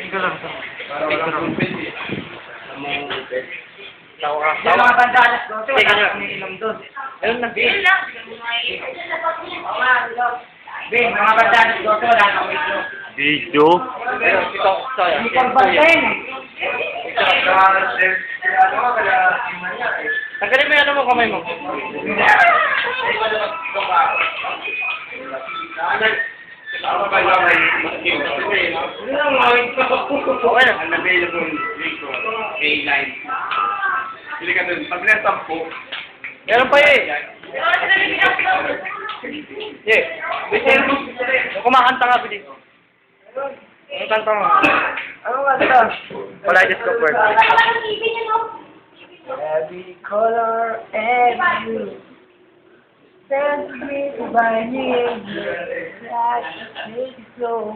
Ikaw lang. Para walang kumpit eh. Ang kumpit. Tawa. Yung mga bandanas doon, Sige wala nga. kang ininom doon. Ayun na. Bing, mga bandanas doon, wala kang ininom. Video? Pero ito, hindi kang bandain eh. Tanggalin mo yung ano mo, kamay mo. Okay na. Unavailable dito. K9. Pili ka dun. Pag nasa-10. Meron pa eh. Yeah. Bisin. Kumakanta nga, bilis. Ang kanta mo. Ano nga ito? Wala, just go first. Every color, every hue, sends me to my knees. Like a take it slow,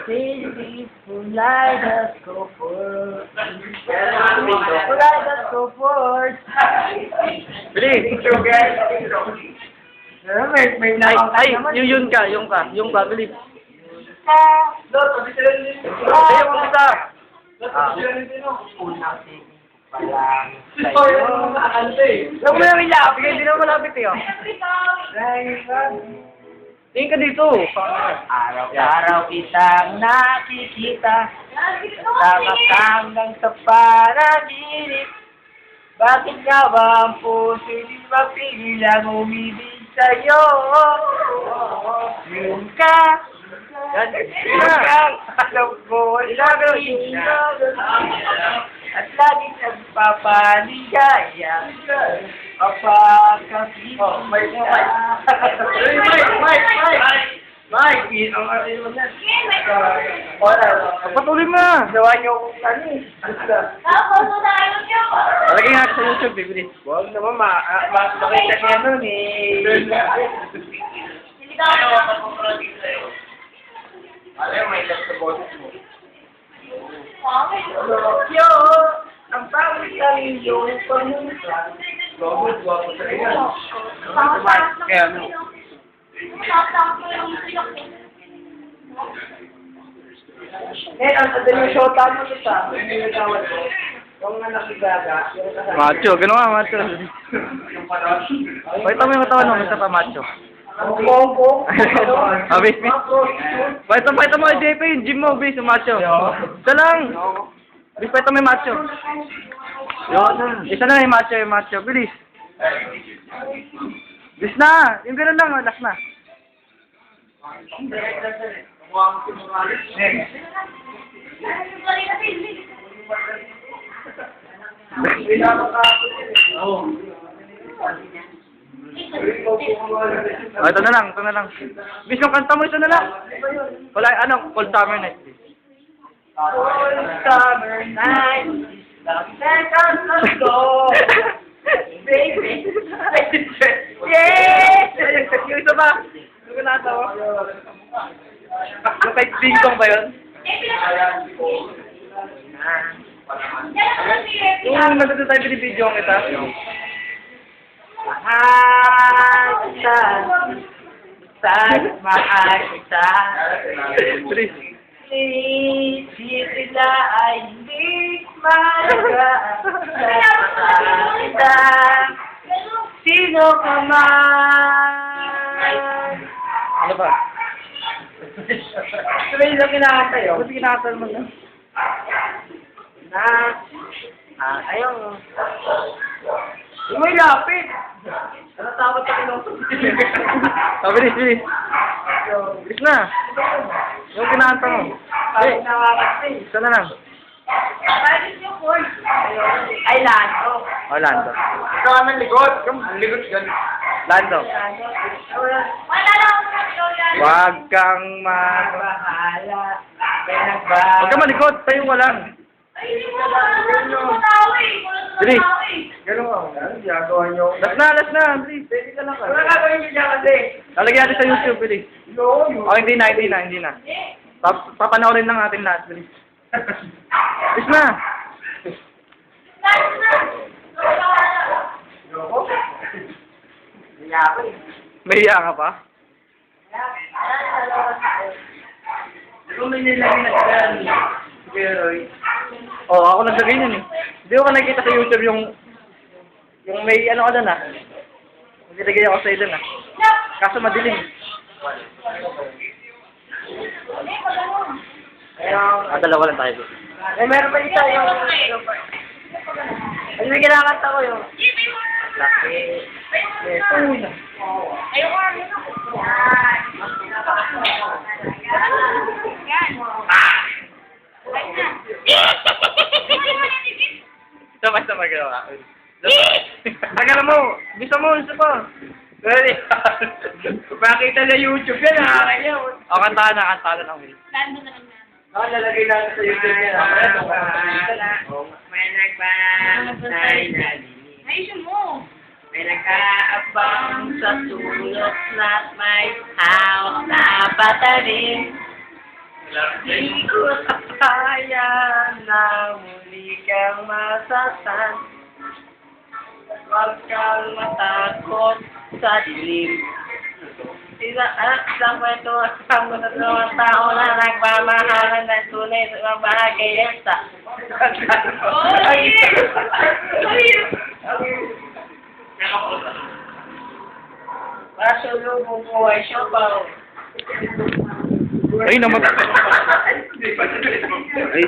take it peaceful, light us go forward. Light us go forward. Bilis. Pero may Ay, yung ka, bilis. Lord, Ay, yung isa. unang tingin pa lang sa'yo. Huwag mo yung ilapit, hindi na malapit eh. oh. Tingin ka dito. Araw-araw kitang nakikita, tama hanggang sa panaginip. Bakit nga ba ang puso di mapigilang umibig sa'yo? Yun ka, yun kang alam ko, lagi at lagi nagpapaligaya kapag kapita. Mike, ang atin mo yan. Patuloy mo na. Gawa niyo kung ano eh. Talagay nga sa YouTube, bilis. Huwag naman makita niya nun eh. Alam, may left sa boses mo. Yo, ang pangit ng iyong pangungsa. Gwapo sa rin. Kaya ano? Ang sadali yung shota mo ito yung nagawan ko. Yung anak ni Gaga, yung kasama. Macho, gano'n nga, macho. Yung patas. Pakita mo yung katawan mo, isa pa macho. Ang bongo. Ah, bis. Pakita mo yung JP, yung gym mo, bis, yung macho. Isa lang. Bis, pakita mo yung macho. Yun, isa na yung macho, bilis. Bis na, yung gano'n lang, last na. Oh, ito na lang. Bis, yung kanta mo, ito na lang. Wala, Cold Summer Night. All summer night, the seconds ago. Baby. Yes! Yung isa ba? Yung natawa. Yung kay Dingdong ba yun? Yung nandito tayo binibidyo ang kita. Mahal kita. Mahal kita. Please. Isip nila ay hindi mahalaga. Mahal kita. Sino ka man. Ano ba? Sabi lang kinakanta yun. Ba't kinakasal mo na? Ayun. Yung may lapit. Natatakot ka rin Oh, bilis. Bilis na. Yung kinakanta mo. Ay, nakakasal. Isa na lang. Ay, Lando. Oh, Lando. Ikaw ang likod. Ang likod dyan. Lando. Huwag kang Bahala. Huwag kang malikot. Tayo ka lang. Bilis. Ganun ako. Ginagawa niyo. Last na. Bilis. Pwede ka lang Wala gagawin niyo dyan kasi. Lalagyan natin sa YouTube, bilis. No, Oh, hindi na. Papanoorin lang natin lahat, bilis. Bilis na. Yoko? Hindi ako eh. May iya ka pa? Kung may nilagay na dyan, Roy. Oo, ako naglagay nun eh. Hindi ko nakikita sa YouTube yung may ano ka doon ah. Nilagay ako sa'yo doon ah. Kaso madilim. Dalawa lang tayo. Eh, meron pa isa yung... Ano yung kinakanta ko yung... Laki. Ayoko Basta magawa. Tagal mo! Bisa mo! Isa pa! Sorry. Pakita na YouTube yan, nakakayaw. O, kantahan na ng Will. Ako lalagay natin sa YouTube yan. May nagbantay na linis. Ayusin mo. May nag-aabang sa sulok na may house na patalim. Di ko kaya na muli kang masastan. Huwag kang matakot sa dilim. Sila sa kwento ang mga tao na nagmamahalan ng tunay sa mga bahagi sa Pasulubong ko ay siopaw. Ay, namatay. Hindi pa sa Facebook. Ay,